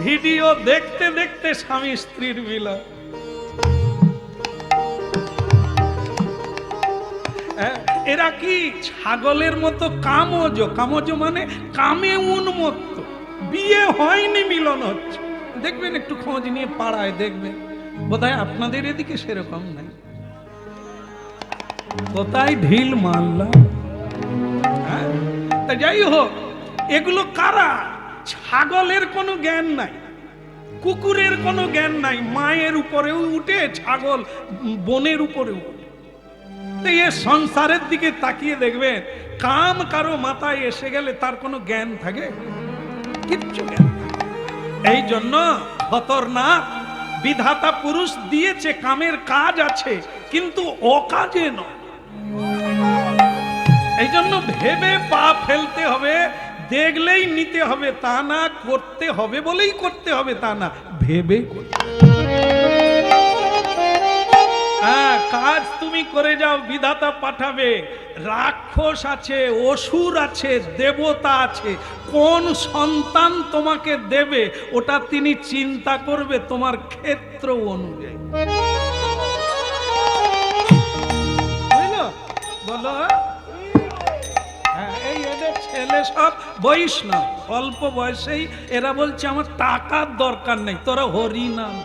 Video দেখতে দেখতে স্বামী স্ত্রীর মিলন। এরা কি ছাগলের মতো কামজ, কামজ মানে কামে উন্মত্ত, বিয়ে হয়নি মিলন হচ্ছে। দেখবেন একটু খোঁজ নিয়ে পাড়ায় দেখবেন, বোধহয় আপনাদের এদিকে সেরকম নাই। কোথায় ঢিল মারলাম। তা যাই হোক, এগুলো কারা? ছাগলের কোনো জ্ঞান নাই, কুকুরের কোনো জ্ঞান নাই, মায়ের উপরেও উঠে, ছাগল বনের উপরেও উঠে। এ সংসারের দিকে তাকিয়ে দেখবেন, কাম কারো মাথায় এসে গেলে তার কোনো জ্ঞান থাকে? কিচ্ছু জ্ঞান। এই জন্য খতরনাক। বিধাতা পুরুষ দিয়েছে, কামের কাজ আছে, কিন্তু অকাজে নয়। এই জন্য ভেবে পা ফেলতে হবে, দেখলেই নিতে হবে তা না, করতে হবে বলেই করতে হবে তা না, ভেবে করতে। হ্যাঁ, কাজ তুমি করে যাও, বিধাতা পাঠাবে। রাক্ষস আছে, অসুর আছে, দেবতা আছে, কোন সন্তান তোমাকে দেবে ওটা তিনি চিন্তা করবে তোমার ক্ষেত্র অনুযায়ী। বুঝলো? বলো। এই এদের ছেলে সব বৈষ্ণব, অল্প বয়সেই এরা বলছে আমার টাকার দরকার নেই, তোরা হরি নাম।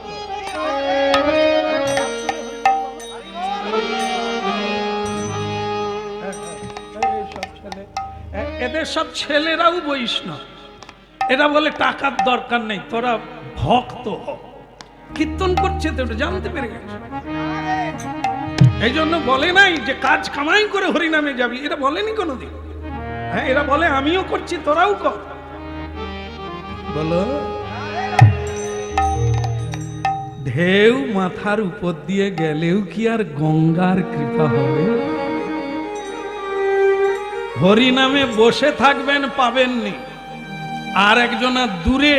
এদের সব ছেলেরাও বৈষ্ণব, এরা বলে টাকার দরকার নেই, তোরা ভক্ত হ। কীর্তন করছে তো ওটা জানতে পেরে গেছে। এই জন্য বলে নাই যে কাজ কামাই করে হরিনামে যাবি, এটা বলেনি কোনোদিন। হ্যাঁ, এরা বলে আমিও করছি, তোরাও কর। বলো। ঢেউ মাথার উপর দিয়ে গেলেও কি আর গঙ্গার কৃপা হবে? হরিনামে বসে থাকবেন, পাবেননি। আর একজনা দূরে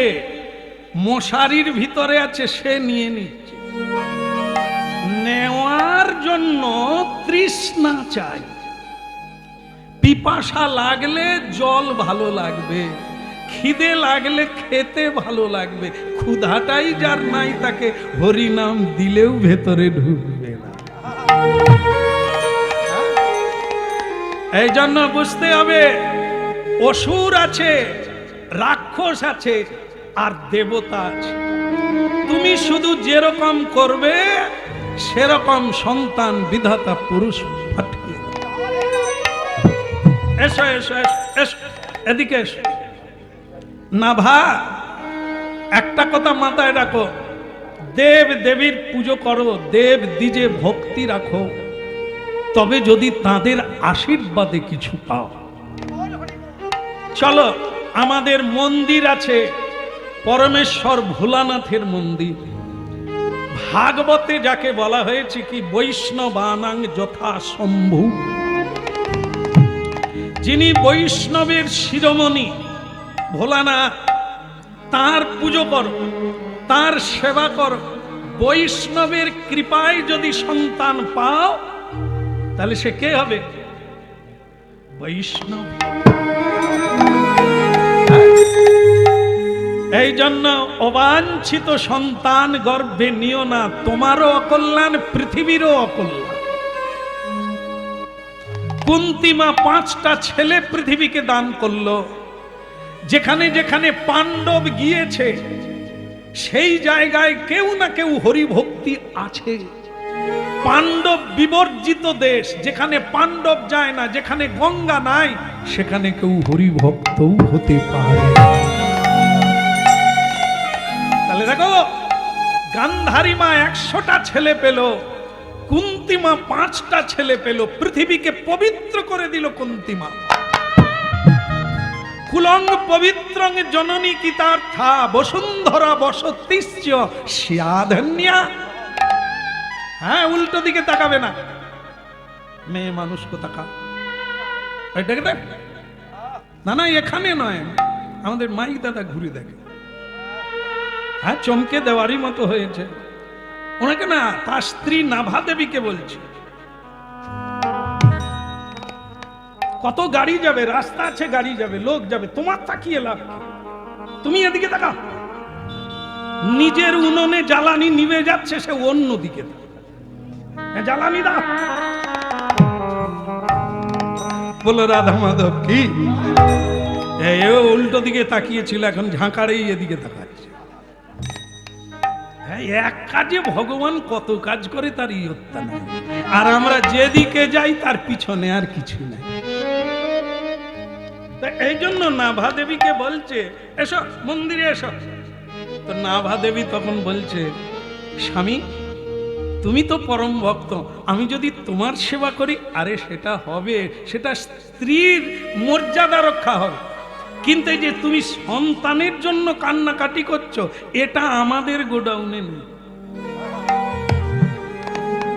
মশারির ভিতরে আছে, সে নিয়ে নিচ্ছে। নেওয়ার জন্য তৃষ্ণা চাই। পিপাসা লাগলে জল ভালো লাগবে, খিদে লাগলে খেতে ভালো লাগবে। ক্ষুধাটাই যার নাই, তাকে হরিনাম দিলেও ভেতরে ঢুকবে না। এই জন্য বুঝতে হবে, অসুর আছে, রাক্ষস আছে, আর দেবতা আছে। তুমি শুধু যেরকম করবে সেরকম সন্তান বিধাতা পুরুষ পাঠিয়ে। এসো এসো এসো, এদিকে এসো। নাভা, একটা কথা মাথায় রাখো, দেব দেবীর পুজো করো, দেব দ্বিজে ভক্তি রাখো, তবে যদি তাদের আশীর্বাদে কিছু পাও। চলো, আমাদের মন্দির আছে, পরমেশ্বর ভোলানাথের মন্দির। ভাগবতে যাকে বলা হয়েছে কি বৈষ্ণবানাং যথা শম্ভু, যিনি বৈষ্ণবের শিরোমণি ভোলানাথ, তার পুজো করো, তার সেবা করো। বৈষ্ণবের কৃপায় যদি সন্তান পাও, তাহলে সে কে হবে? বৈষ্ণব। এই জন্য অবাঞ্ছিত সন্তান গর্ভে নিও না, তোমারও অকল্যাণ, পৃথিবীরও অকল্যাণ। কুন্তিমা 5টা ছেলে পৃথিবীকে দান করলো। যেখানে যেখানে পাণ্ডব গিয়েছে সেই জায়গায় কেউ না কেউ হরিভক্তি আছে। পাণ্ডব বিবর্জিত দেশ, যেখানে পাণ্ডব যায় না, যেখানে গঙ্গা নাই, সেখানে কেউ হরিভক্তও হতে পারে। তাহলে দেখো, গান্ধারী মা 100টা ছেলে পেল, কুন্তিমা 5টা ছেলে পেল, পৃথিবীকে পবিত্র করে দিল কুন্তিমা। কুলং পবিত্রং জননী কিতার্থা বসুন্ধরা বসতিশ্চ স্যাধন্যা। হ্যাঁ, উল্টো দিকে তাকাবে না, মেয়ে মানুষকে তাকা। না না, এখানে নয়, আমাদের মাইক দাদা ঘুরে দেখে। হ্যাঁ, চমকে দেওয়ারই মতো হয়েছে। ওনাকে না, তার স্ত্রী নাভা দেবীকে বলছে। কত গাড়ি যাবে, রাস্তা আছে, গাড়ি যাবে, লোক যাবে, তোমার তাকিয়ে লাভ। তুমি এদিকে তাকাও, নিজের উনুনে জ্বালানি নিভে যাচ্ছে, সে অন্য দিকে জ্বালানি দাও। বলো রাধা মাধব কি? উল্টো দিকে তাকিয়েছিল, এখন ঝাঁকারেই এদিকে তাকাচ্ছে। এক কাজে ভগবান কত কাজ করে তার ইয়ত্তা নাই, আর আমরা যেদিকে যাই তার পিছনে আর কিছু নাই। এই জন্য নাভা দেবীকে বলছে এসো মন্দিরে এসো। তো নাভা দেবী তখন বলছে, স্বামী তুমি তো পরম ভক্ত, আমি যদি তোমার সেবা করি, আরে সেটা হবে, সেটা স্ত্রীর মর্যাদা রক্ষা হবে, কিন্তু এই যে তুমি সন্তানের জন্য কান্নাকাটি করছো, এটা আমাদের গোডাউনে নেই।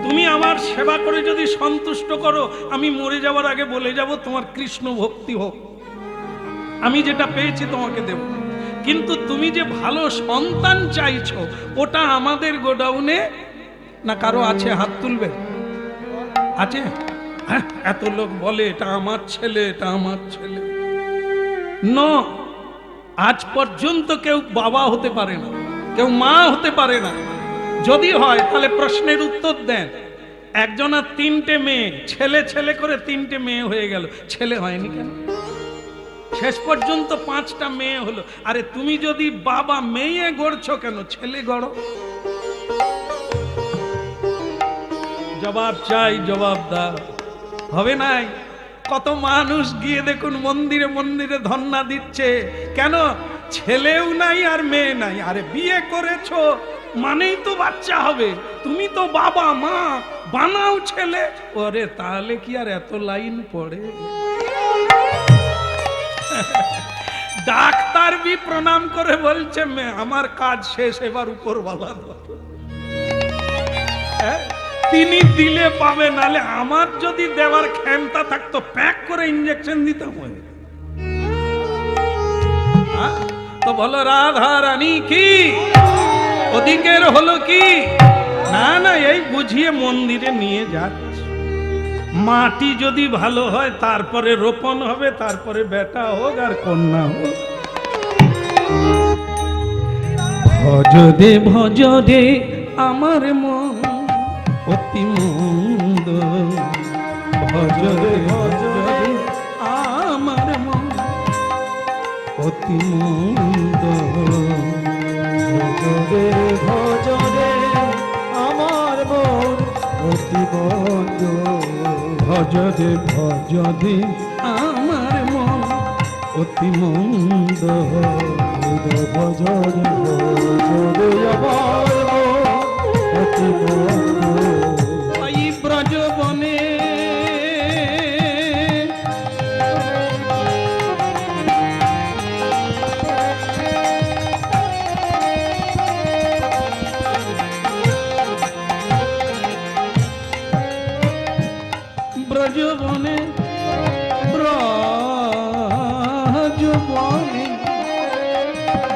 তুমি আমার সেবা করে যদি সন্তুষ্ট করো, আমি মরে যাওয়ার আগে বলে যাব তোমার কৃষ্ণ ভক্তি হোক, আমি যেটা পেয়েছি তোমাকে দেব। কিন্তু তুমি যে ভালো সন্তান চাইছো, ওটা আমাদের গোডাউনে না। কারো আছে? হাত তুলবে। আছে? হ্যাঁ, এত লোক বলে এটা আমার ছেলে, এটা আমার ছেলে। আজ পর্যন্ত কেউ বাবা হতে পারে না, কেউ মা হতে পারে না। যদি হয় তাহলে প্রশ্নের উত্তর দেন। একজনের 3টে মেয়ে, ছেলে ছেলে করে 3টে মেয়ে হয়ে গেল, ছেলে হয়নি কেন? শেষ পর্যন্ত 5টা মেয়ে হলো। আরে তুমি যদি বাবা মেয়ে গড়ছো, কেন ছেলে গড়ো? জবাব চাই, জবাব দাও। হবে নাই? কত মানুষ গিয়ে দেখুন মন্দিরে মন্দিরে ধন্না দিচ্ছে, কেন? ছেলেও নাই আর মেয়ে নাই। আরে বিয়ে করেছো মানেই তো বাচ্চা হবে, তুমি তো বাবা মা, বানাও ছেলে। ওরে তাহলে কি আর এত লাইন পড়ে? ডাক্তার বি প্রণাম করে বলছে, আমার কাজ শেষ, এবার উপরওয়ালা তিনি দিলে পাবে, নালে আমার যদি দেওয়ার ক্ষমতা থাকতো প্যাক করে ইঞ্জেকশন দিতাম। তো বলো রাধা রানী কি? ওদিকের হলো কি? না না, এই বুঝিয়ে মন্দিরে নিয়ে যাচ্ছে। মাটি যদি ভালো হয় তারপরে রোপণ হবে, তারপরে বেটা হোক আর কন্যা হোক। ভজদে ভজদে আমার মন অতি মন্দ, ভজদে ভজদে আমার মন অতি মন্দ, ভজদে ভজদে আমার মন অতি মন্দ, ভজদে ভজদে আমার মন অতি মন্দ, ভজদে ভজদে আমার মন অতি মন্দ। এই ব্রজবনে ব্রজবনে ব্রজবনে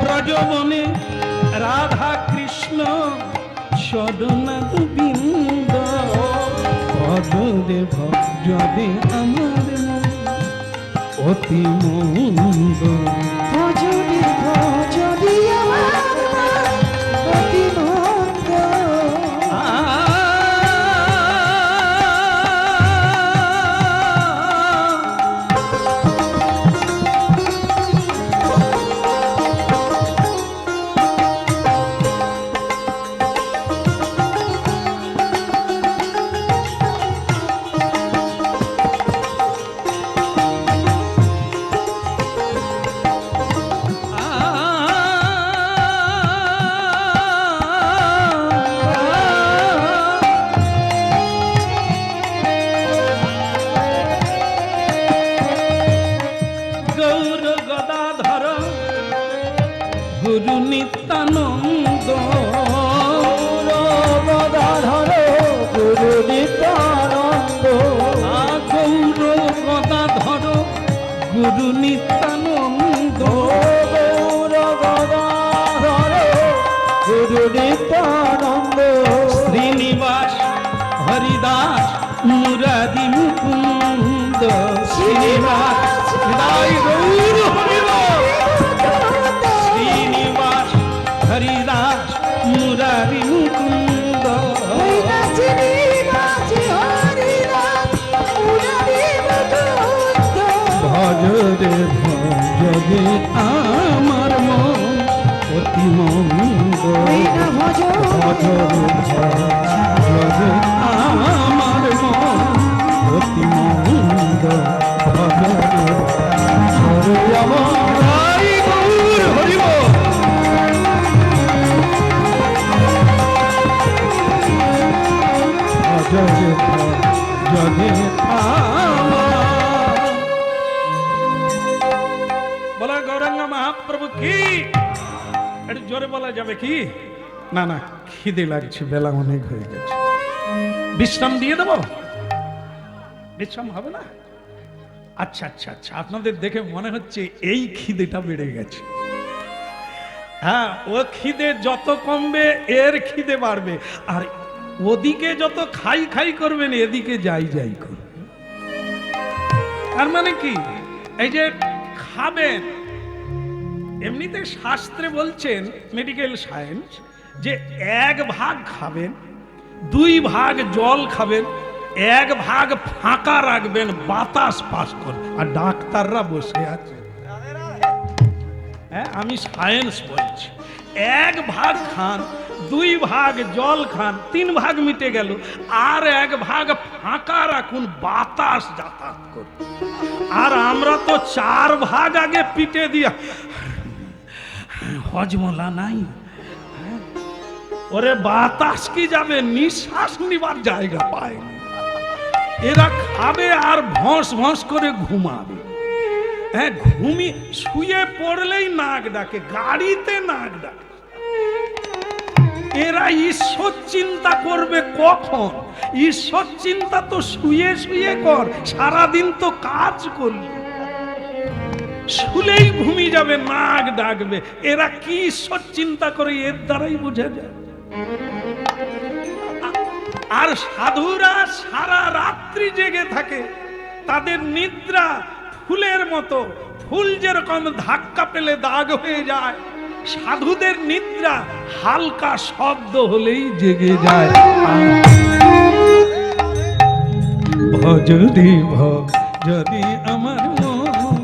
ব্রজবনে রাধা কৃষ্ণ সদনাথ বৃন্দ, ভজদে ভজদে আমার মন অতি মন্দ, ভজদে ভজদে আমার মন অতি মন্দ। গুরু নিত্যানন্দ, গদাধর গুরু নিত্যানন্দ, গৌর গদাধর গুরু নিত্যানন্দ, গৌর গদাধর গুরু নিত্যানন্দ, শ্রীনিবাস হরিদাস মুরারি মুকুন্দ, শ্রীনিবাস হৃদয় গৌর হরিদাস, শ্রীনিবাস হরিদাস জগে আমার মন অতি মন্দ ভজ জগে আমার মন অতি মন্দ ভজ হরিব জগে জগে বলা গৌরাঙ্গ মহাপ্রভু কি একটু জোরে বলা যাবে কি? না না, খিদে লাগছে, বেলা অনেক হয়ে গেছে, বিশ্রাম দিয়ে দেব। বিশ্রাম হবে না? আচ্ছা আচ্ছা আচ্ছা, আপনাদের দেখে মনে হচ্ছে এই খিদেটা বেড়ে গেছে। হ্যাঁ, ও খিদে যত কমবে এর খিদে বাড়বে, আর ওদিকে যত খাই খাই করবেন এদিকে যাই যাই করবে। তার মানে কি, এই যে খাবেন, এমনিতে শাস্ত্রে বলছেন মেডিকেল সায়েন্স যে 1 ভাগ খাবেন, 2 ভাগ জল খাবেন, 1 ভাগ ফাঁকা রাখবেন বাতাস পাস করে। আর ডাক্তাররা বসে আছে, হ্যাঁ আমি সায়েন্স বলছি। 1 ভাগ খান, 2 ভাগ জল খান, 3 ভাগ মিটে গেল, আর 1 ভাগ ফাঁকা রাখুন বাতাস যাতায়াত করে। আর আমরা তো 4 ভাগ আগে পিটে দিয়া হজমলা নাই, ওরে বাতাস কি যাবে, নিঃশ্বাস নিবার জায়গা পায়। এরা খাবে আর ভস ভস করে ঘুমাবে। হ্যাঁ, শুয়ে পড়লেই নাক ডাকে, গাড়িতে নাক ডাকে। এরা ঈশ্বর চিন্তা করবে কখন? ঈশ্বর চিন্তা তো শুয়ে শুয়ে কর, সারাদিন তো কাজ করলি, শুলেই ঘুমিয়ে যাবে, নাক ডাকবে। এরা কি ঈশ্বর চিন্তা করে এর দ্বারাই বোঝা যায়। আর সাধুরা সারা রাত্রি জেগে থাকে, তাদের নিদ্রা ফুলের মতো, ফুল যেরকম ধাক্কা পেলে দাগ হয়ে যায়, সাধুদের নিদ্রা হালকা শব্দ হলেই জেগে যায়। ভজদি ভজদি আমার মন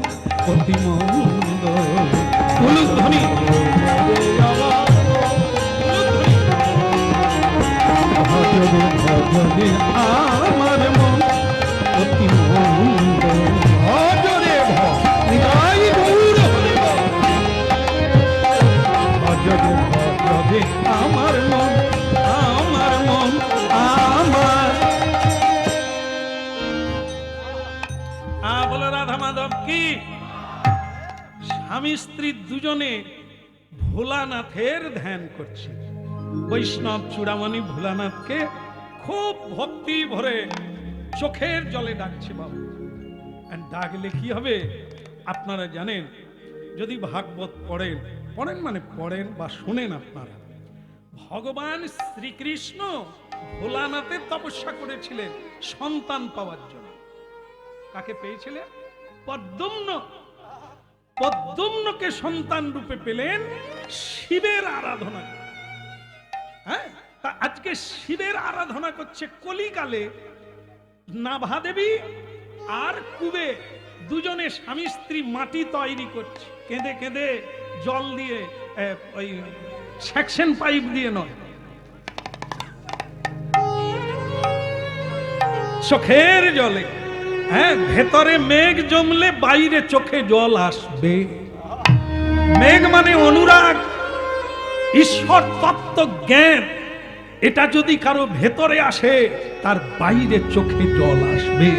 অতি মন্দ, ধ্বনি ভজদি ভজদি আমার মন অতি মন্দ, ভজরে ভাই গৌর ভজরে ভজদি আমার মন, আমার মন আমার। বলে রাধা মাধব কি? স্বামী স্ত্রী দুজনে ভোলানাথের ধ্যান করছে। বৈষ্ণব চূড়ামণি ভোলানাথকে খুব ভক্তি ভরে চোখের জলে ডাকছে। বাবু ডাকলে কি হবে আপনারা জানেন, যদি ভাগবত পড়েন মানে পড়েন বা শুনেন আপনারা, ভগবান শ্রীকৃষ্ণ ভোলানাথের তপস্যা করেছিলেন সন্তান পাওয়ার জন্য। কাকে পেয়েছিলেন? পদ্মম্ন। পদ্মম্নকে সন্তান রূপে পেলেন শিবের আরাধনা। হ্যাঁ, তা আজকে শিবের আরাধনা করছে কলিকালে নাভা দেবী আর কুবে, দুজনে স্বামী স্ত্রী মাটি তৈরি করছে, কেঁদে কেঁদে জল দিয়ে, ওই সেকশন পাইপ দিয়ে নয়, চোখের জলে। হ্যাঁ, ভেতরে মেঘ জমলে বাইরে চোখে জল আসবে। মেঘ মানে অনুরাগ, ঈশ্বর তত্ত্ব জ্ঞান। এটা যদি কারো ভেতরে আসে তার বাইরে চোখে জল আসবে।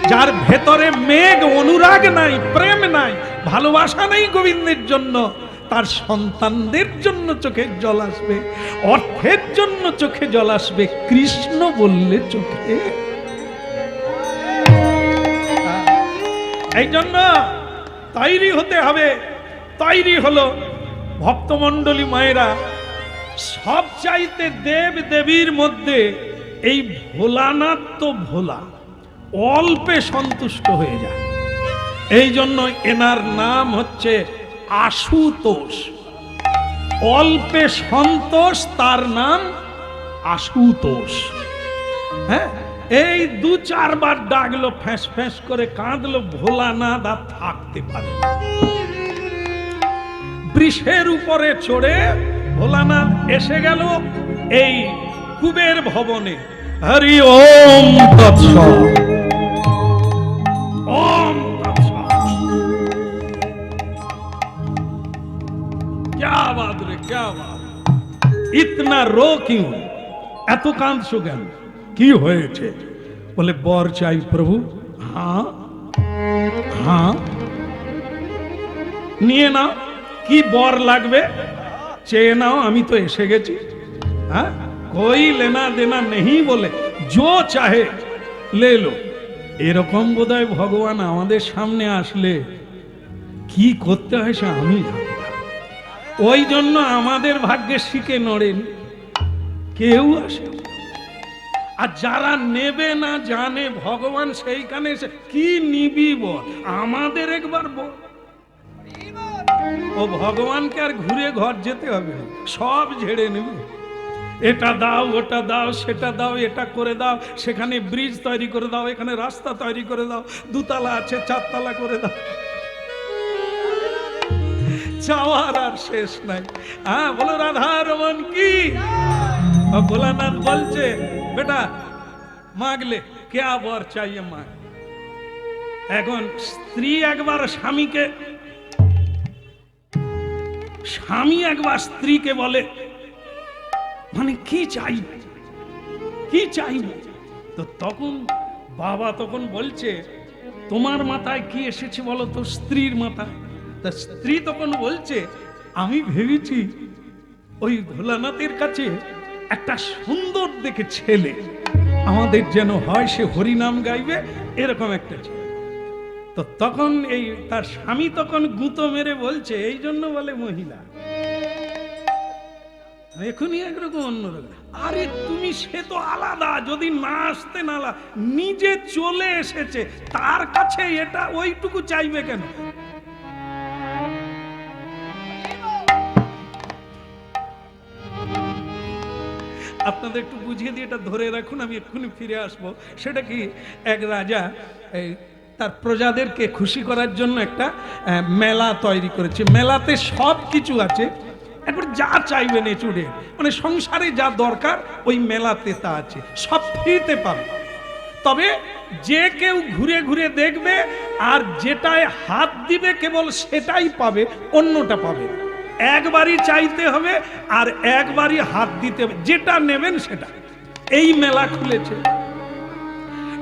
যার ভেতরে মেঘ, অনুরাগ নাই, প্রেম নাই, ভালোবাসা নেই গোবিন্দের জন্য, তার সন্তানদের জন্য চোখে জল আসবে, অর্থের জন্য চোখে জল আসবে, কৃষ্ণ বললে চোখে। এই জন্য তৈরি হতে হবে। তৈরি হলো ভক্তমণ্ডলী মায়েরা। সব চাইতে দেব দেবীর মধ্যে এই ভোলানাথ তো ভোলা, অল্পে সন্তুষ্ট হয়ে যায়। এই জন্য এনার নাম হচ্ছে আশুতোষ। অল্পে সন্তোষ, তার নাম আশুতোষ। হ্যাঁ, এই 2-4 বার ডাকলো, ফ্যাঁস ফ্যাঁস করে কাঁদলো, ভোলানাথ আর থাকতে পারে। বৃষের উপরে চড়ে ভোলানাথ এসে গেল এই কুবের ভবনে। হরি ওম তৎসৎ। ওম তৎসৎ। क्या बात रे, क्या बात। इतना रो क्यों, এত কাঁদছো কেন, কি হয়েছে? বলে বর চাই প্রভু। হ্যাঁ হ্যাঁ, নিয়ে নাও, কি বর লাগবে চেয়ে নাও, আমি তো এসে গেছি। হ্যাঁ, कोई लेना देना नहीं बोले जो चाहे ले लो। এরকম বোধহয় ভগবান আমাদের সামনে আসলে কি করতে হয় সে আমি জানি না। ওই জন্য আমাদের ভাগ্যে শিখে নড়েন কেউ আসে। আর যারা নেবে না জানে ভগবান সেইখানে এসে কি নিবি বল, আমাদের একবার বল। ও ভগবানকে আর ঘুরে ঘর যেতে হবে না, সব ঝেড়ে নেবে। এটা দাও, ওটা দাও, সেটা দাও, এটা করে দাও, সেখানে ব্রিজ তৈরি করে দাও, এখানে রাস্তা তৈরি করে দাও, দুতলা আছে 4 তলা করে দাও। চাওয়ার আর শেষ নাই। হ্যাঁ বলো রাধা রমন কি। ভোলানাথ বলছে বেটা মাগলে क्या वर चाहिए मांग। এখন স্ত্রী একবার স্বামীকে, স্বামী একবার স্ত্রীকে বলে মানে কি চাইবে, কি চাইবে। তো তখন বাবা তখন বলছে তোমার মাথায় কি এসেছে বলো তো স্ত্রীর মাথায়। তা স্ত্রী তখন বলছে আমি ভেবেছি ওই ভোলানাথের কাছে একটা সুন্দর দেখে ছেলে আমাদের যেন হয়, সে হরিনাম গাইবে এরকম একটা ছেলে। তো তখন এই তার স্বামী তখন গুঁতো মেরে বলছে এই জন্য বলে মহিলা, এখনই একরকম অন্যরকম। আরে তুমি সে তো আলাদা, যদি না আসতে না নিজে চলে এসেছে তার কাছে এটা ওইটুকু চাইবে কেন? আপনাদের একটু বুঝিয়ে দিয়ে এটা ধরে রাখুন, আমি এক্ষুনি ফিরে আসবো। সেটা কি, এক রাজা তার প্রজাদেরকে খুশি করার জন্য একটা মেলা তৈরি করেছে। মেলাতে সব কিছু আছে, একবার যা চাইবেন এচুড়ে, মানে সংসারে যা দরকার ওই মেলাতে তা আছে, সব ফ্রিতে পাবে। তবে যে কেউ ঘুরে ঘুরে দেখবে আর যেটায় হাত দিবে কেবল সেটাই পাবে, অন্যটা পাবে। একবারই চাইতে হবে আর একবারই হাত দিতে হবে, যেটা নেবেন সেটা। এই মেলা খুলেছে,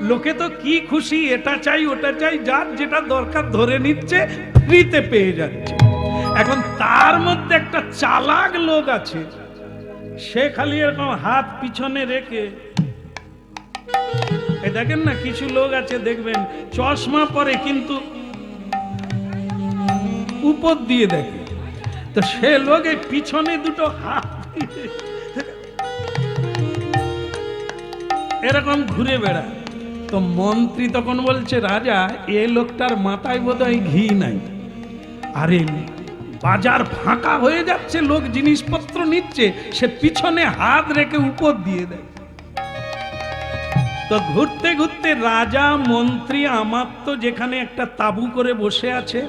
লোকে তো কি খুশি, এটা চাই ওটা চাই, যার যেটা দরকার ধরে নিচ্ছে, ফ্রিতে পেয়ে যাচ্ছে। এখন তার মধ্যে একটা চালাক লোক আছে, সে খালি এরকম হাত পিছনে রেখে, এই দেখেন না কিছু লোক আছে দেখবেন চশমা পরে কিন্তু উপর দিয়ে দেখে, তো সে লোক এই পিছনে দুটো হাত এরকম ঘুরে বেড়ায়। তো মন্ত্রী তখন বলছে রাজা এ লোকটার মাথায় বোধহয় ঘি নাই, আরে বাজার ফাঁকা হয়ে যাচ্ছে, লোক জিনিসপত্র নিচ্ছে, সে পিছনে হাত রেখে উপর দিয়ে দেয়। তো ঘুরতে ঘুরতে রাজা মন্ত্রী আমাত্য যেখানে একটা তাঁবু করে বসে আছে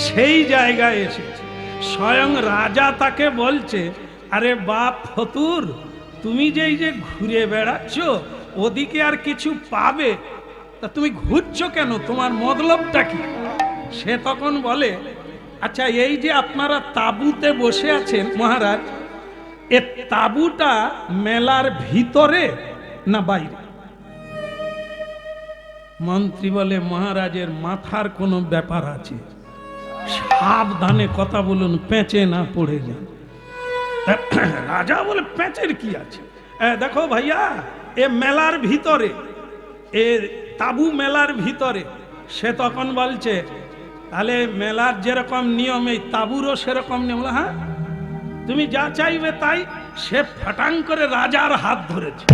সেই জায়গায় এসেছে। স্বয়ং রাজা তাকে বলছে আরে বাপ ফতুর, তুমি যে এই যে ঘুরে বেড়াচ্ছ ওদিকে আর কিছু পাবে, তা তুমি ঘুরছো কেন, তোমার মতলবটা কি? সে তখন বলে আচ্ছা এই যে আপনারা তাঁবুতে বসে আছেন মহারাজ, এ তাঁবুটা মেলার ভিতরে না বাইরে? মন্ত্রী বলে মহারাজের মাথার কোনো ব্যাপার আছে, সাবধানে কথা বলুন, পেঁচে না পড়ে যান। রাজা বলে পেঁচের কি আছে, দেখো ভাইয়া এ মেলার ভিতরে, এ তাঁবু মেলার ভিতরে। সে তখন বলছে তাহলে মেলার যেরকম নিয়ম এই তাঁবুরও সেরকম নিয়ম। হ্যাঁ তুমি যা চাইবে তাই। সে ফাটাং করে রাজার হাত ধরেছে।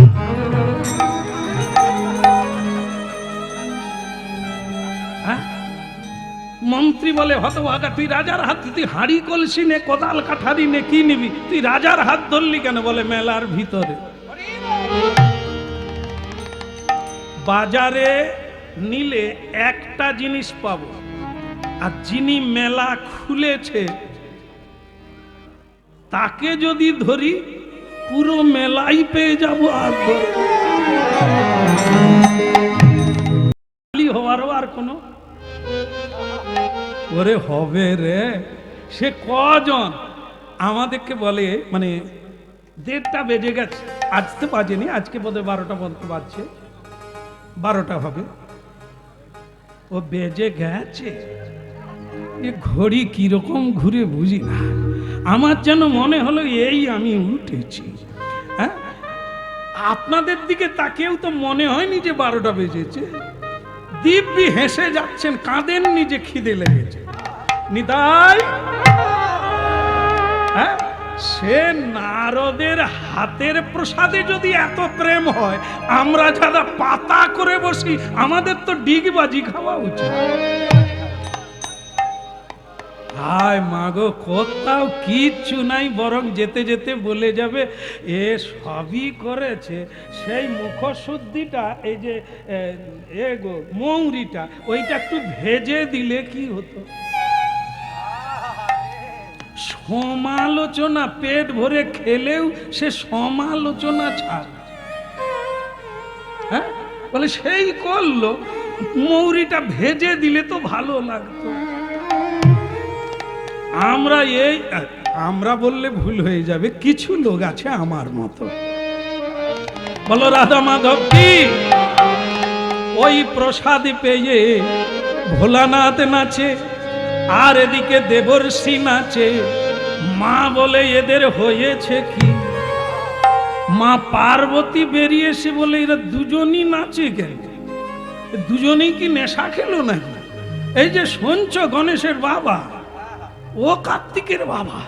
মন্ত্রী বলে হতভাগা, তুই রাজার হাত, তুই হাঁড়ি কলসি নে কোদাল কাঠারি নে কি নিবি, তুই রাজার হাত ধরলি কেন? বলে মেলার ভিতরে। বাজারে নিলে একটা জিনিস পাবো, আর যিনি মেলা খুলেছে তাকে যদি ধরি পুরো মেলাই পেয়ে যাব। আর হওয়ারও আর কোনো ওরে হবে রে। সে কজন আমাদেরকে বলে, মানে 1:30 বেজে গেছে, আজকে বাজেনি, আজকে বোধহয় 12টা বলতে বাজছে, 12টা হবে, ও বেজে গেছে। এ ঘড়ি কিরকম ঘুরে বুঝি না, আমার যেন মনে হলো এই আমি উঠেছি। হ্যাঁ, আপনাদের দিকে তাকেও তো মনে হয়নি যে 12টা বেজেছে। দিব্যি হেসে যাচ্ছেন, কাঁদেননি যে খিদে লেগেছে। নিতাই, হ্যাঁ, সে নারদের হাতের প্রসাদে যদি এত প্রেম হয়, আমরা যারা পাতা করে বসি আমাদের তো ডিগবাজি খাওয়া উচিত। হায় মাগো, কোথাও কিচ্ছু নাই, বরং যেতে যেতে বলে যাবে এ সবই করেছে। সেই মুখশুদ্ধিটা, এই যে মৌরিটা, ওইটা একটু ভেজে দিলে কি হতো। সমালোচনা, পেট ভরে খেলেও সে সমালোচনা ছাড়। হ্যাঁ, বলে সেই করলো, মৌরিটা ভেজে দিলে তো ভালো লাগতো। আমরা বললে ভুল হয়ে যাবে, কিছু লোক আছে আমার মতো। বলো রাধা মাধব কি? ওই প্রসাদ পেয়ে ভোলানাথ নাচে, আর এদিকে দেবর্ষি নাচে। মা বলে এদের হয়েছে কি? মা পার্বতী বেরিয়ে এসে বলে এরা দুজনই নাচে কেন? দুজনেই কি নেশা খেলো না? এই যে শুনছ, গণেশের বাবা ও কার্তিকের বাবা,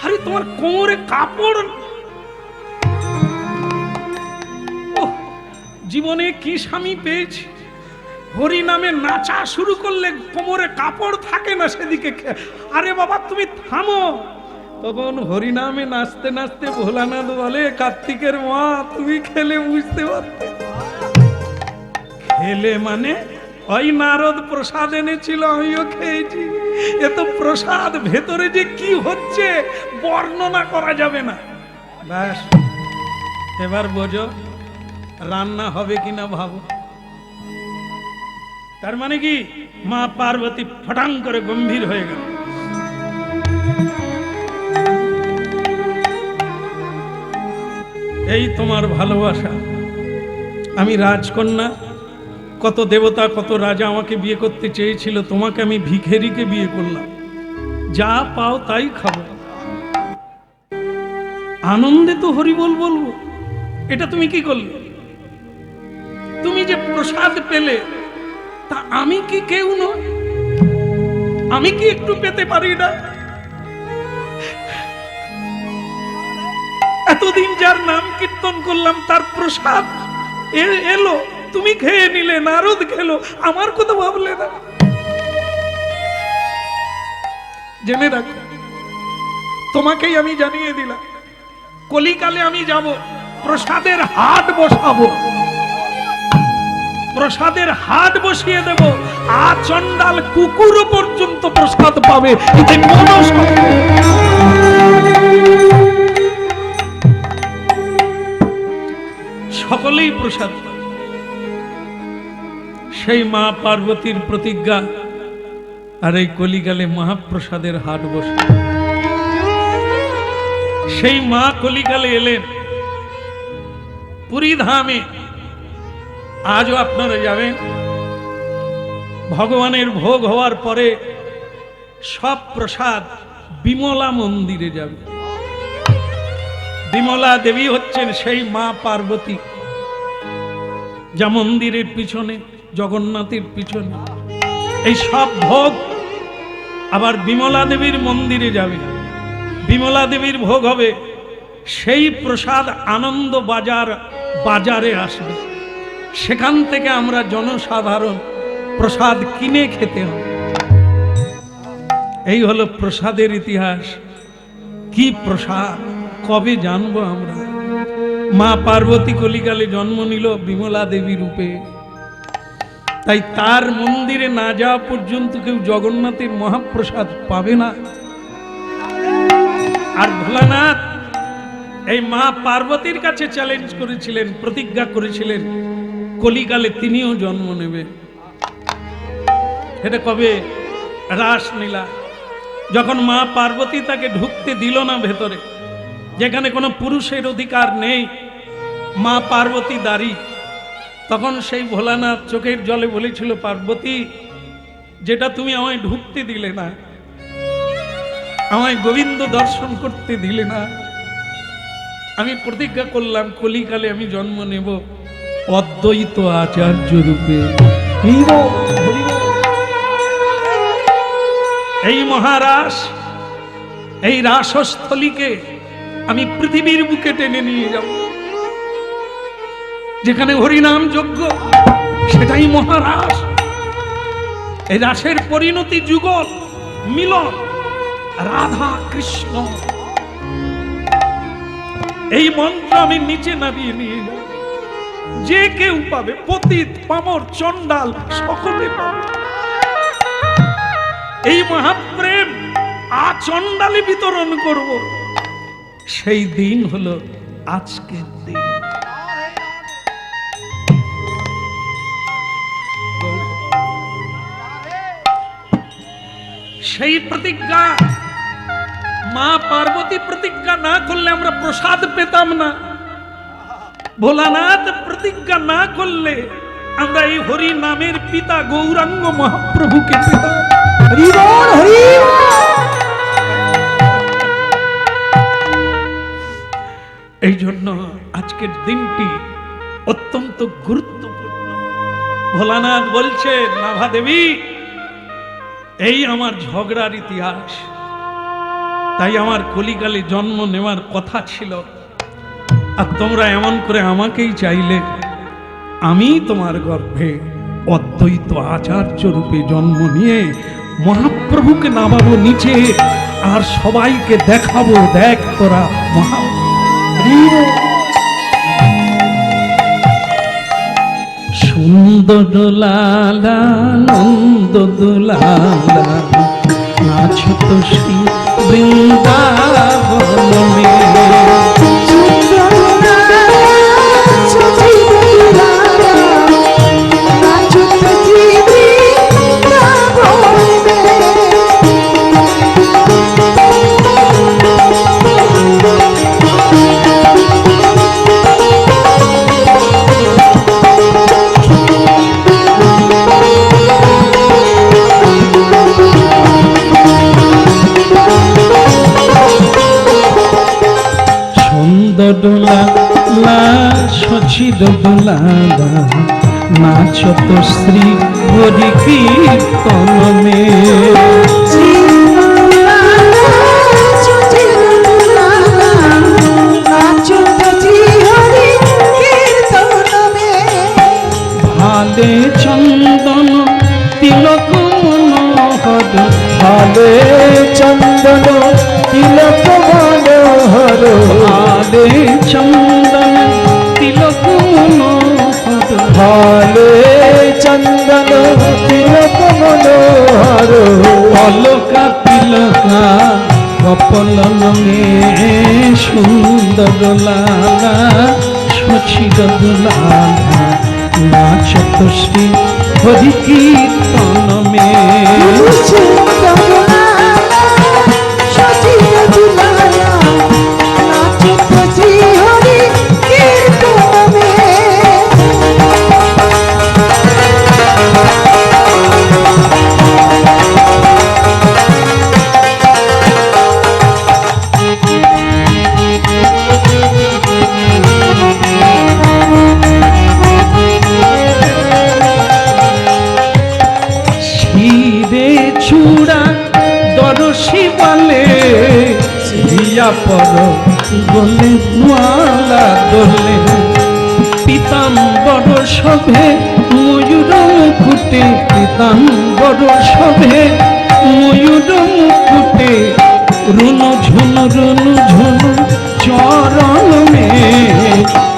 আরে তোমার কোমরে কাপড়। জীবনে কি স্বামী পেয়েছি, হরি নামে নাচা শুরু করলে কোমরে কাপড় থাকে না সেদিকে। আরে বাবা তুমি থামো। তখন হরি নামে নাচতে নাচতে ভোলানাথ বলে, কার্তিকের মা তুমি খেলে বুঝতে পারতে। খেলে মানে ওই নারদ প্রসাদ এনেছিল, আমিও খেয়েছি। এত প্রসাদ, ভেতরে যে কি হচ্ছে বর্ণনা করা যাবে না। ব্যাস, এবার বোঝো রান্না হবে কিনা ভাবো। তার মানে কি, মা পার্বতী ফটাং করে গম্ভীর হয়ে গেল। এই তোমার ভালোবাসা। আমি রাজকন্যা, কত দেবতা কত রাজা আমাকে বিয়ে করতে চেয়েছিল, তোমাকে আমি ভিখারিকে বিয়ে করলাম। যা পাও তাই খাবো, আনন্দে তো হরিবোল বলবো। এটা তুমি কি করলে? তুমি যে প্রসাদ পেলে, তা আমি কি কেউ নয়? আমি কি একটু পেতে পারি না? এতদিন যার নাম কীর্তন করলাম, তার প্রসাদ এলো, তুমি খেয়ে নিলে, নারদ খেলো, আমার কথা ভাবলে না? জেনে রাখো, তোমাকেই আমি জানিয়ে দিলাম, কলিকালে আমি যাব, প্রসাদের হাট বসাবো, প্রসাদের হাট বসিয়ে দেব। আচণ্ডাল কুকুর পর্যন্ত প্রসাদ পাবে। সকলেই প্রসাদ। সেই মা পার্বতীর প্রতিজ্ঞা, আর এই কলিকালে মহাপ্রসাদের হাট বসে। সেই মা কলিকালে এলেন পুরী ধামে। আজও আপনারা যাবেন, ভগবানের ভোগ হওয়ার পরে সব প্রসাদ বিমলা মন্দিরে যাবে। বিমলা দেবী হচ্ছেন সেই মা পার্বতী, যা মন্দিরের পিছনে, জগন্নাথের পিছনে। এই সব ভোগ আবার বিমলা দেবীর মন্দিরে যাবে, বিমলা দেবীর ভোগ হবে। সেই প্রসাদ আনন্দ বাজারে আসবে। সেখান থেকে আমরা জনসাধারণ প্রসাদ কিনে খেতে হবে। এই হলো প্রসাদের ইতিহাস। কি প্রসাদ, কবে জানবো আমরা? মা পার্বতী কলিকালে জন্ম নিল বিমলা দেবী রূপে। তাই তার মন্দিরে না যাওয়া পর্যন্ত কেউ জগন্নাথের মহাপ্রসাদ পাবে না। আর ভোলানাথ এই মা পার্বতীর কাছে চ্যালেঞ্জ করেছিলেন, প্রতিজ্ঞা করেছিলেন কলিকালে তিনিও জন্ম নেবেন। এটা কবে? রাসলীলা। যখন মা পার্বতী তাকে ঢুকতে দিল না ভেতরে, যেখানে কোনো পুরুষের অধিকার নেই, মা পার্বতী দাঁড়ি, তখন সেই ভোলানাথ চোখের জলে বলেছিল, পার্বতী, যেটা তুমি আমায় ঢুকতে দিলে না, আমায় গোবিন্দ দর্শন করতে দিলে না, আমি প্রতিজ্ঞা করলাম কলিকালে আমি জন্ম নেব অদ্বৈত আচার্য রূপে। এই মহারাস, এই রাসস্থলীকে আমি পৃথিবীর বুকে টেনে নিয়ে যাব, যেখানে হরিনাম যজ্ঞ, সেটাই মহারাস। এই রাসের পরিণতি যুগল মিলন রাধা কৃষ্ণ, এই মন্ত্র আমি নিচে নামিয়ে নিয়ে যাব, যে কেউ পাবে, পতিত পামর চন্ডাল সকলে পাবে। এই মহাপ্রেম আচন্ডালে বিতরণ করব, সেই দিন হলো আজকের দিন। সেই প্রতিজ্ঞা মা পার্বতী প্রতিজ্ঞা না করলে আমরা প্রসাদ পেতাম না, ভোলানাথ প্রতিজ্ঞা না করলে আমরা এই হরি নামের পিতা গৌরাঙ্গ মহাপ্রভুকে পেতাম। এই জন্য আজকের দিনটি অত্যন্ত গুরুত্বপূর্ণ। ভোলানাথ বলছে, নাভা দেবী, এই আমার ঝগড়ার ইতিহাস, তাই আমার কলিকালে জন্ম নেওয়ার কথা ছিল, আর তোমরা এমন করে আমাকেই চাইলে, আমি তোমার গর্ভে অদ্বৈত আচার্য রূপে জন্ম নিয়ে মহাপ্রভুকে নামাবো নিচে, আর সবাইকে দেখাবো, দেখ তোরা মহা। সুন্দর লালা নন্দ দুলালা নাচো তো শ্রী বৃন্দাবনে। দোলা লা সচির দোলা নাচো তো শ্রী হরি কীর্তন মে। ভালে চন্দন তিলক মনোহর, ভালে চন্দন তিলক মনোহর, ভালে চন্দন তিলক মনোহর, ভালে চন্দন তিলক মনোহর, অলকা তিলকা কপলন মে সুন্দর লালা সচির দুলালা নাচো তো শ্রী হরি কীর্তন মে। পর গলে মালা দোলে, পীতাম্বর শোভে ময়ূর মুকুটে, পীতাম্বর শোভে ময়ূর মুকুটে, রুনু ঝুনু রুনু ঝুনু চরণ মে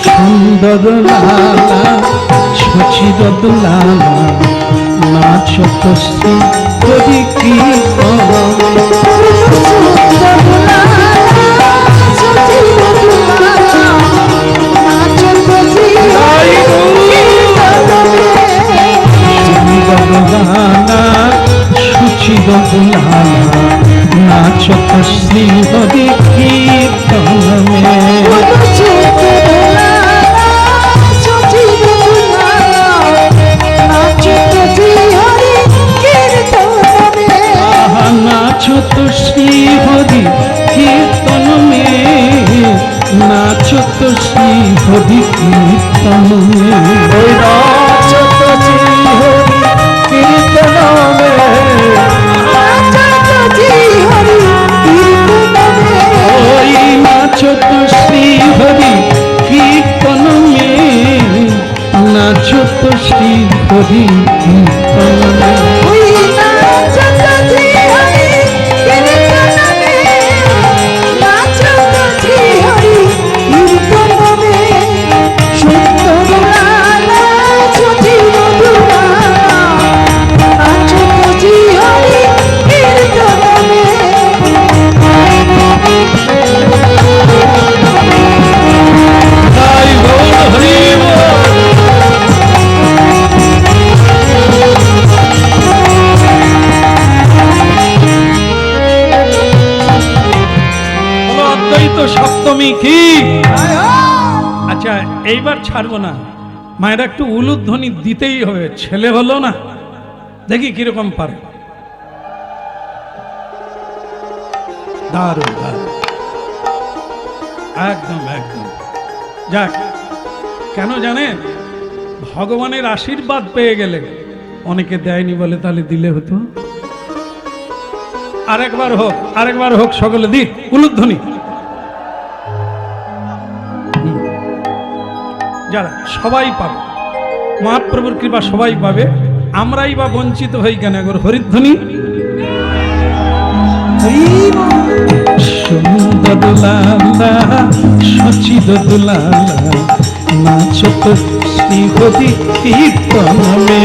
সুন্দর লালা সচির দুলালা নাচো তো শ্রী হরি কীর্তন। শ্রী হরি কীর্তনে, ওই নাচত শ্রী হরি কীর্তনে, ওই নাচত শ্রী হরি কীর্তনে, নাচত শ্রী হরি কীর্তনে। সপ্তমী কি? আচ্ছা এইবার ছাড়বো না, মায়েরা একটু উলুধ্বনি দিতেই হবে, ছেলে হলো না, দেখি কিরকম পারে। দারুণ দারুণ, একদম একদম। যাক, কেন জানেন, ভগবানের আশীর্বাদ পেয়ে গেলে, অনেকে দেয়নি বলে তাহলে দিলে হতো। আরেকবার হোক, আরেকবার হোক, সকলে দিক উলুধ্বনি। যারা সবাই পাবে, মহাপ্রভুর কৃপা সবাই পাবে, আমরাই বা বঞ্চিত হই কেন? একবার হরিধ্বনি। সুন্দর দুলালা সচিদ দুলালা নাচত শ্রী হরি কীর্তনে,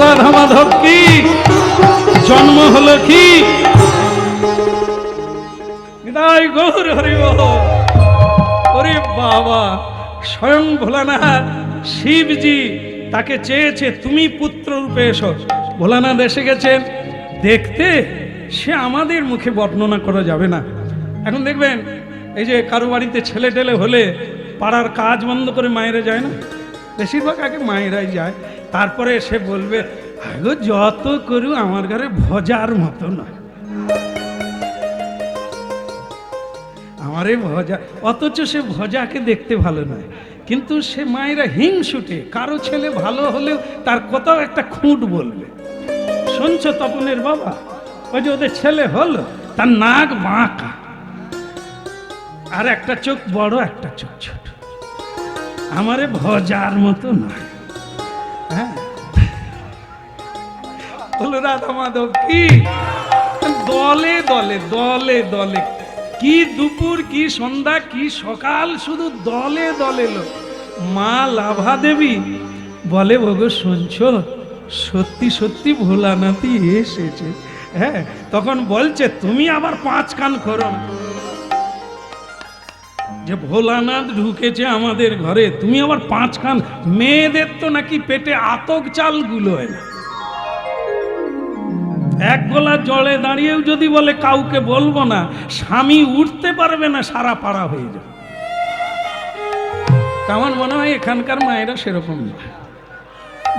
রাধা মাধব কি জন্ম হলো কি? নিতাই গৌর হরি বল। ওরে বাবা, স্বয়ং ভোলানাথ শিবজি তাকে চেয়েছে তুমি পুত্র রূপে এসো। ভোলানাথ এসে গেছেন দেখতে, সে আমাদের মুখে বর্ণনা করা যাবে না। এখন দেখবেন এই যে কারো বাড়িতে ছেলে টেলে হলে পাড়ার কাজ বন্ধ করে মায়েরা যায় না, বেশিরভাগ আগে মায়েরাই যায়, তারপরে সে বলবে আগো যত করু আমার ঘরে ভজার মতো নয়, আমারে ভজা, অথচ সে ভজাকে দেখতে ভালো নয়, কিন্তু সে মায়েরা হিংসুটে, কারো ছেলে ভালো হলেও তার কোথাও একটা খুঁট বলবে। শুনছ তপনের বাবা, ওই যে ওদের ছেলে হলো, তার নাক বাঁকা, আর একটা চোখ বড় একটা চোখ ছোট, আমারে ভজার মতো নয়। হ্যাঁ, বলো রাধা মাধব কি দলে দলে দলে দলে, কি দুপুর কি সন্ধ্যা কি সকাল, শুধু দলে দলে লোক। মা লাভা দেবী বলে ওগো শুনছ, সত্যি সত্যি ভোলানাথই এসেছে। হ্যাঁ, তখন বলছে তুমি আবার 5 কান করো না, যে ভোলানাথ ঢুকেছে আমাদের ঘরে, তুমি আবার 5 কান। মেয়েদের তো নাকি পেটে আতক চাল গুলো হয় না, এক গোলা জলে দাঁড়িয়েও যদি বলে কাউকে বলবো না, স্বামী উঠতে পারবে না, সারা পাড়া হয়ে যাবে। কেমন মনে হয় এখানকার মায়েরা সেরকম না।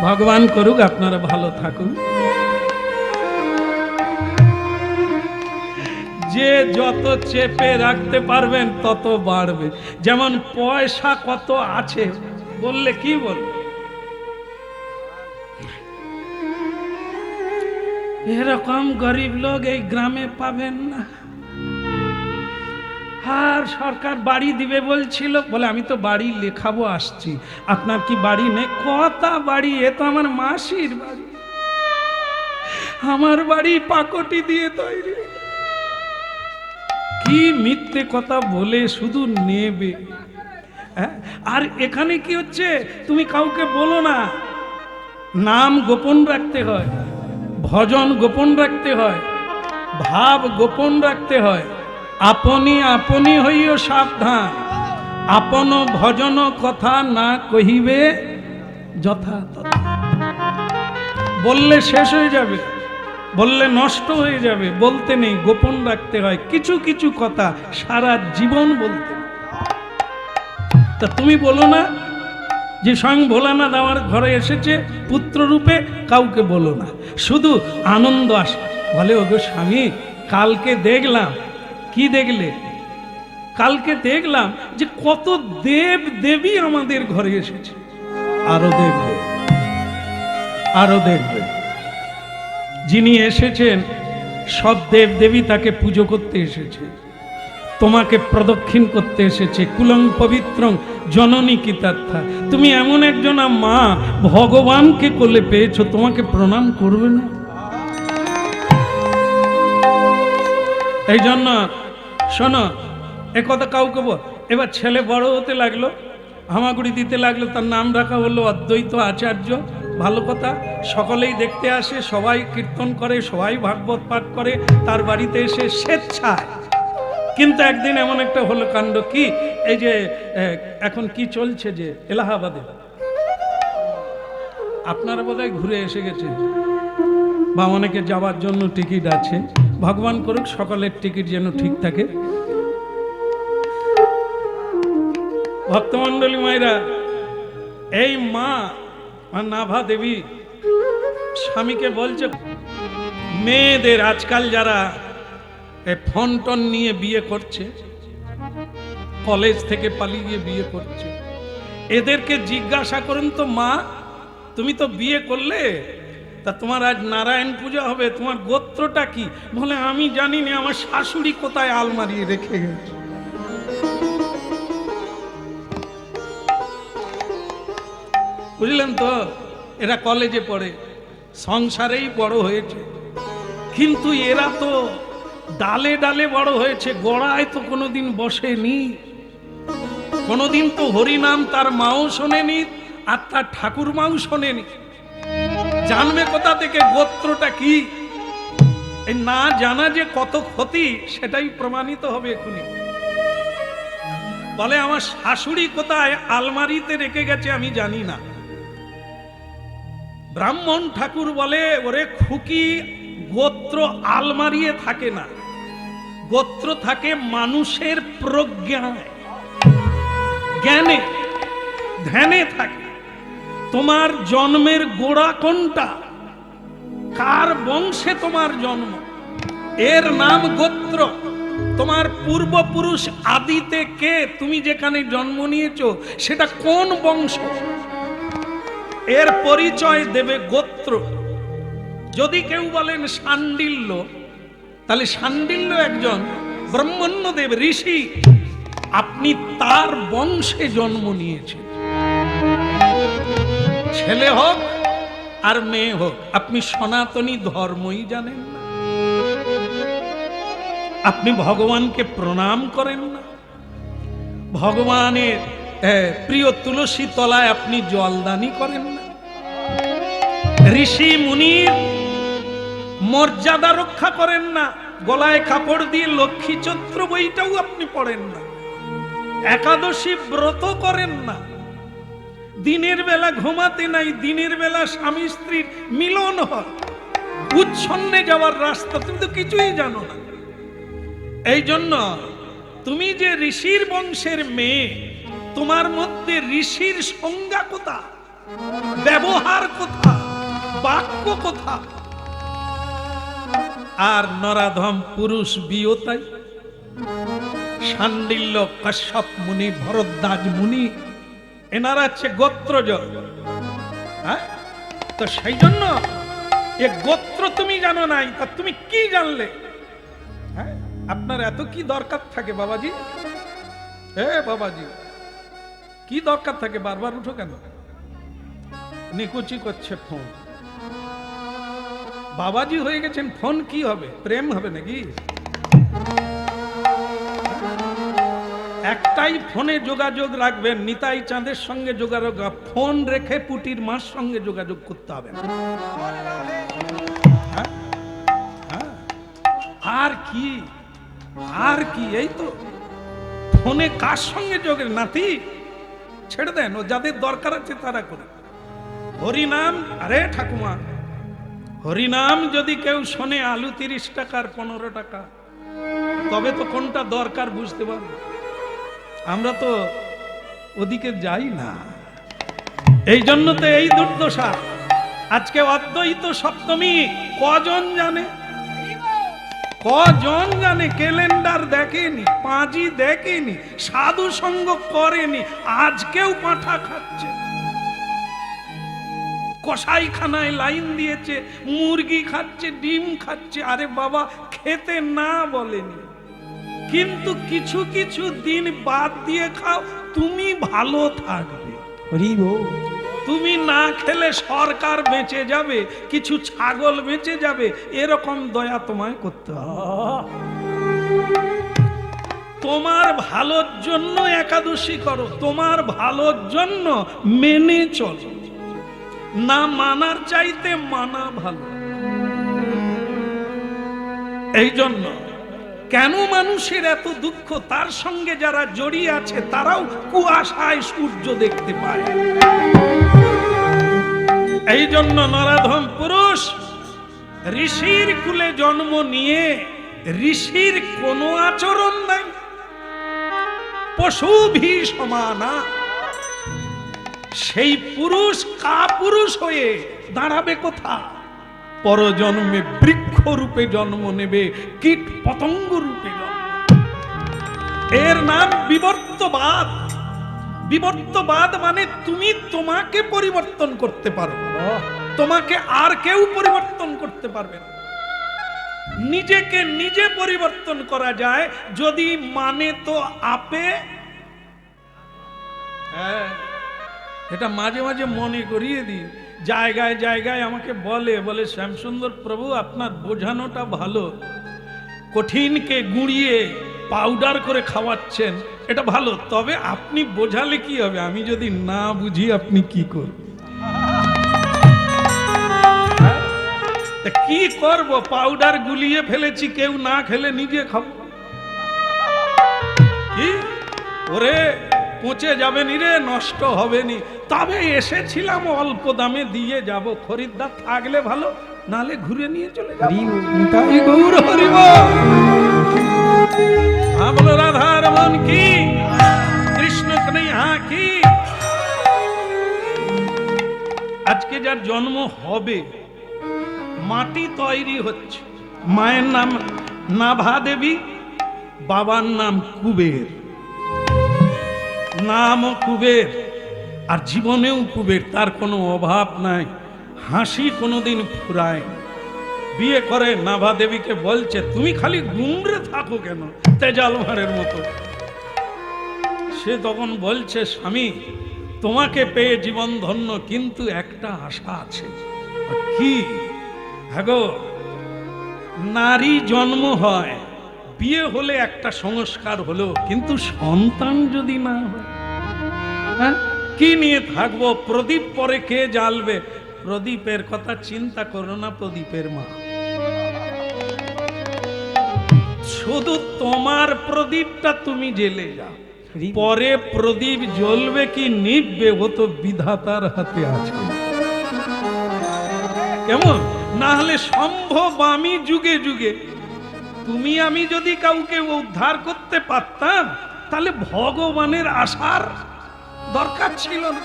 ভগবান করুক আপনারা ভালো থাকুন। যে যত চেপে রাখতে পারবেন তত বাড়বে। যেমন পয়সা কত আছে বললে কি বলবে, এরকম গরিব লোক এই গ্রামে পাবেন না। আর সরকার বাড়ি দিবে বলছিল, বলে আমি তো বাড়ি লেখাবো আসছি, আপনার কি বাড়ি নেই? কথা বাড়ি, এ তো আমার মাসির বাড়ি, আমার বাড়ি পাকটি দিয়ে তৈরি। কি মিথ্যে কথা বলে শুধু নেবে। হ্যাঁ? আর এখানে কি হচ্ছে, তুমি কাউকে বলো না, নাম গোপন রাখতে হয়, ভজন গোপন রাখতে হয়, ভাব গোপন রাখতে হয়। আপনি আপনি হইও সাবধান, আপন ভজন কথা না কহিবে যথা তথা। বললে শেষ হয়ে যাবে, বললে নষ্ট হয়ে যাবে, বলতে নেই, গোপন রাখতে হয়। কিছু কিছু কথা সারা জীবন বলতে। তা তুমি বলো না যে স্বয়ং ভোলানাথ আমার ঘরে এসেছে পুত্র রূপে, কাউকে বলো না, শুধু আনন্দ আস। বলে ওগো স্বামী, কালকে দেখলাম। কি দেখলে? কালকে দেখলাম যে কত দেব দেবী আমাদের ঘরে এসেছে। আরো দেখবে, আরো দেখবে। যিনি এসেছেন সব দেব দেবী তাকে পুজো করতে এসেছে, তোমাকে প্রদক্ষিণ করতে এসেছে। কুলং পবিত্রং জননী কীতার্থা। তুমি এমন একজনা মা, ভগবানকে কোলে পেয়েছো, তোমাকে প্রণাম করবে না? এই জন্য শোনো, এ কথা কাউকে বল। এবার ছেলে বড় হতে লাগলো, হামাগুড়ি দিতে লাগলো, তার নাম রাখা হলো অদ্বৈত আচার্য। ভালো কথা, সকলেই দেখতে আসে, সবাই কীর্তন করে, সবাই ভাগবত পাঠ করে তার বাড়িতে এসে স্বেচ্ছায়। কিন্তু একদিন এমন একটা হলো কাণ্ড, কি এই যে এখন কি চলছে যে এলাহাবাদে, আপনারা বোধহয় ঘুরে এসে গেছে বা অনেকে যাওয়ার জন্য টিকিট আছে। ভগবান করুক সকলের টিকিট যেন ঠিক থাকে। ভক্তমণ্ডলী মায়েরা, এই মা নাভা দেবী স্বামীকে বলছে, মেয়েদের আজকাল যারা ফোন টোন নিয়ে বিয়ে করছে, কলেজ থেকে পালিয়ে গিয়ে বিয়ে করছে, এদেরকে জিজ্ঞাসা করুন তো, মা তুমি তো বিয়ে করলে, তা তোমার আজ নারায়ণ পূজা হবে, তোমার গোত্রটা কি? বলে আমি জানি না, আমার শাশুড়ি কোথায় আলমারি রেখে গেছে। বুঝলেন তো, এরা কলেজে পড়ে, সংসারেই বড় হয়েছে, কিন্তু এরা তো ডালে ডালে বড় হয়েছে, গোড়ায় তো কোনোদিন বসেনি। কোনোদিন তো হরিনাম তার মাও শোনেনি, আর তার ঠাকুর মাও শোনেনি। জানবে কোথা থেকে গোত্রটা কি? এই না জানা যে কত ক্ষতি, সেটাই প্রমাণিত হবে এখনই। বলে আমার শাশুড়ি কোথায় আলমারিতে রেখে গেছে আমি জানি না। ব্রাহ্মণ ঠাকুর বলে, ওরে খুকি, গোত্র আলমারিয়ে থাকে না, গোত্র থাকে মানুষের প্রজ্ঞায়, জ্ঞানে, ধ্যানে থাকে। তোমার জন্মের গোড়া কোনটা, কার বংশে তোমার জন্ম, এর নাম গোত্র। তোমার পূর্বপুরুষ আদিতে কে, তুমি যেখানে জন্ম নিয়েছো সেটা কোন বংশ, এর পরিচয় দেবে গোত্র। যদি কেউ বলেন শাণ্ডিল্য, তাহলে শাণ্ডিল্য একজন ব্রহ্মণ্যদেব ঋষি, আপনি তার বংশে জন্ম নিয়েছেন। ছেলে হোক আর মেয়ে হোক, আপনি সনাতনী ধর্মই জানেন না, আপনি ভগবানকে প্রণাম করেন না, ভগবানের প্রিয় তুলসী তলায় আপনি জলদানি করেন না, ঋষি মুনির মর্যাদা রক্ষা করেন না, গলায় কাপড় দিয়ে লক্ষ্মী চৈত্র বইটাও আপনি পড়েন না, একাদশী ব্রত করেন না, দিনের বেলা ঘুমাতে নাই, দিনের বেলা স্বামী স্ত্রীর মিলন হয়, উচ্ছন্নে যাওয়ার রাস্তা তুমি তো কিছুই জানো না। এই জন্য তুমি যে ঋষির বংশের মেয়ে, তোমার মধ্যে ঋষির সংজ্ঞা কোথা, ব্যবহার কোথা, বাক্য কোথা? আর নরাধম পুরুষ বিয়তাই, শাণ্ডিল্য, কাশ্যপ মুনি, ভরদ্বাজ মুনি, এনারা হচ্ছে গোত্রজ। হ্যাঁ, তো সেই জন্য এ গোত্র তুমি জানো নাই, তা তুমি কি জানলে? হ্যাঁ, আপনার এত কি দরকার থাকে বাবাজি? বাবাজি, কি দরকার থাকে? বারবার উঠো কেন? নিকুচি করছে ফোন। বাবাজি হয়ে গেছেন, ফোন কি হবে? প্রেম হবে নাকি? একটাই ফোনে যোগাযোগ রাখবেন, নিতাই চাঁদের সঙ্গে যোগাযোগ। ফোন রেখে পুটির মার সঙ্গে যোগাযোগ করতে হবে না। হ্যাঁ? হ্যাঁ। আর কি আর কি, এই তো ফোনে কার সঙ্গে যোগের নাতি ছেড়ে দেন, ও যাদের দরকার আছে তারা করে। হরিনাম, আরে ঠাকুমা, হরিনাম যদি কেউ শোনে আলু 30 টাকার 15 টাকা, তবে তো কোনটা দরকার বুঝতে পারবো। আমরা তো ওদিকে যাই না, এই জন্য তো এই দুর্দশা। আজকে অদ্বৈত সপ্তমী কজন জানে? কজন জানে? ক্যালেন্ডার দেখেনি, পাঁজি দেখেনি, সাধু সঙ্গ করেনি, আজকেও পাঁঠা খাচ্ছে। কসাইখানায় লাইন দিয়েছে, মুরগি খাচ্ছে, ডিম খাচ্ছে। আরে বাবা, খেতে না বলেনি, কিন্তু কিছু কিছু দিন বাদ দিয়ে খাও, তুমি ভালো থাকবে। তুমি না খেলে সরকার বেঁচে যাবে, কিছু ছাগল বেঁচে যাবে, এরকম দয়া তোমায় করতে হবে। তোমার ভালোর জন্য একাদশী করো, তোমার ভালোর জন্য মেনে চলো। না মানার চাইতে মানা ভালো। এই জন্য কেন মানুষের এত দুঃখ, তার সঙ্গে যারা জড়িয়ে আছে তারাও কুয়াশায় সূর্য দেখতে পায়। এই জন্য নরাধম পুরুষ ঋষির কুলে জন্ম নিয়ে ঋষির কোনো আচরণ নাই, পশু ভি সমানা। সেই পুরুষ কাপুরুষ হয়ে দাঁড়াবে কোথা? পরজন্মে বৃক্ষ রূপে জন্ম নেবে, কীট পতঙ্গ রূপে জন্ম। এর নাম বিবর্তবাদ। বিবর্তবাদ মানে তুমি তোমাকে পরিবর্তন করতে পারো, তোমাকে আর কেউ পরিবর্তন করতে পারবে না। নিজেকে নিজে পরিবর্তন করা যায় যদি মানে তো আপে। হ্যাঁ, এটা মাঝে মাঝে মনে করিয়ে দিই। জায়গায় জায়গায় আমাকে বলে শ্যামসুন্দর প্রভু, আপনার বোঝানোটা ভালো, কঠিনকে গুঁড়িয়ে পাউডার করে খাওয়াচ্ছেন, এটা ভালো, তবে আপনি বোঝালে কি হবে? আমি যদি না বুঝি আপনি কি করবেন? কি করব? পাউডার গুলিয়ে ফেলেছি, কেউ না খেলে নিজে খাবো। কি ওরে, পচে যাবে নি রে, নষ্ট হবে নি, তবে এসেছিলাম অল্প দামে দিয়ে যাব, খরিদ্দার থাকলে ভালো, নালে ঘুরে নিয়ে চলে যাব। তাই গৌর হরিব। বলো রাধার মন কি, কৃষ্ণ কন্হৈয়া কি। আজকে যার জন্ম হবে, মাটি তৈরি হচ্ছে। মায়ের নাম নাভা দেবী, বাবার নাম কুবের, নামও কুবের, আর জীবনেও কুবের, তার কোনো অভাব নাই, হাসি কোনোদিন ফুরায়। বিয়ে করে নাভা দেবীকে বলছে, তুমি খালি গুমরে থাকো কেন তেজাল ভাঁড়ের মতো। সে তখন বলছে, স্বামী তোমাকে পেয়ে জীবন ধন্য, কিন্তু একটা আশা আছে। কি? হ্যাঁ গো, নারী জন্ম হয়, বিয়ে হলে একটা সংস্কার হলো, কিন্তু সন্তান যদি না হয়, হ্যাঁ কি নিয়ে থাকবো? প্রদীপ পরে কে জ্বালবে? প্রদীপের কথা চিন্তা করো না, প্রদীপের মা। শুধু তোমার প্রদীপটা তুমি জ্বেলে যাও, পরে প্রদীপ জ্বলবে কি নিভবে ও তো বিধাতার হাতে আছে। কেমন? না হলে সম্ভব আমি যুগে যুগে, তুমি আমি যদি কাউকে উদ্ধার করতে পারতাম, তাহলে ভগবানের আসার দরকার ছিল না।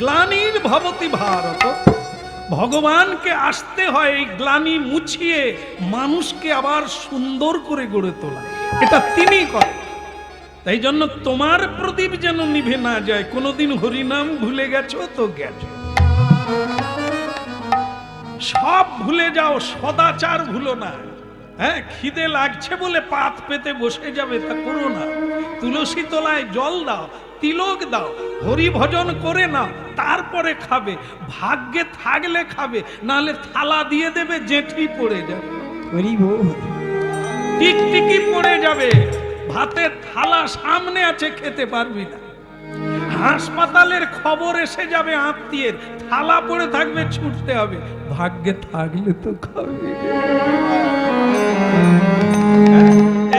গ্লানির ভবতি ভারত, ভগবানকে আসতে হয় এই গ্লানি মুছিয়ে মানুষকে আবার সুন্দর করে গড়ে তোলা, এটা তিনি করেন। তাই জন্য তোমার প্রদীপ যেন নিভে না যায়। কোনোদিন হরিনাম ভুলে গেছো তো গেছো, সব ভুলে যাও, সদাচার ভুলো না। হ্যাঁ, খিদে লাগছে বলে পাত পেতে বসে যাবে, তা করো না। তুলসী তলায় জল দাও, তিলক দাও, হরি ভজন করে নাও, তারপরে খাবে। ভাগ্যে থাকলে খাবে, নাহলে থালা দিয়ে দেবে, জেঠি পড়ে যাবে, টিকটিকি পড়ে যাবে। ভাতের থালা সামনে আছে, খেতে পারবি না। হাসপাতালের খবর এসে যাবে আত্মীয়ের, থালা পড়ে থাকবে, ছুটতে হবে, ভাগ্যে থাকলে তো খাবি।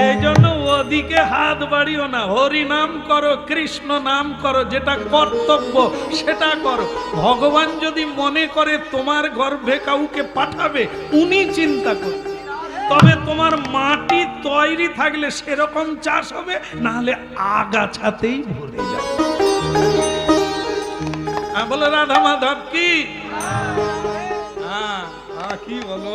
এই জন্য ওদিকে হাত বাড়িও না, হরি নাম করো, কৃষ্ণ নাম করো, যেটা কর্তব্য সেটা করো। ভগবান যদি মনে করে তোমার গর্ভে কাউকে পাঠাবে, উনি চিন্তা করবে। তবে তোমার মাটি তৈরি থাকলে সেরকম চাষ হবে, নাহলে আগাছাতেই ভরে যাবে। বলো রাধা মাধব কি? কি বলো?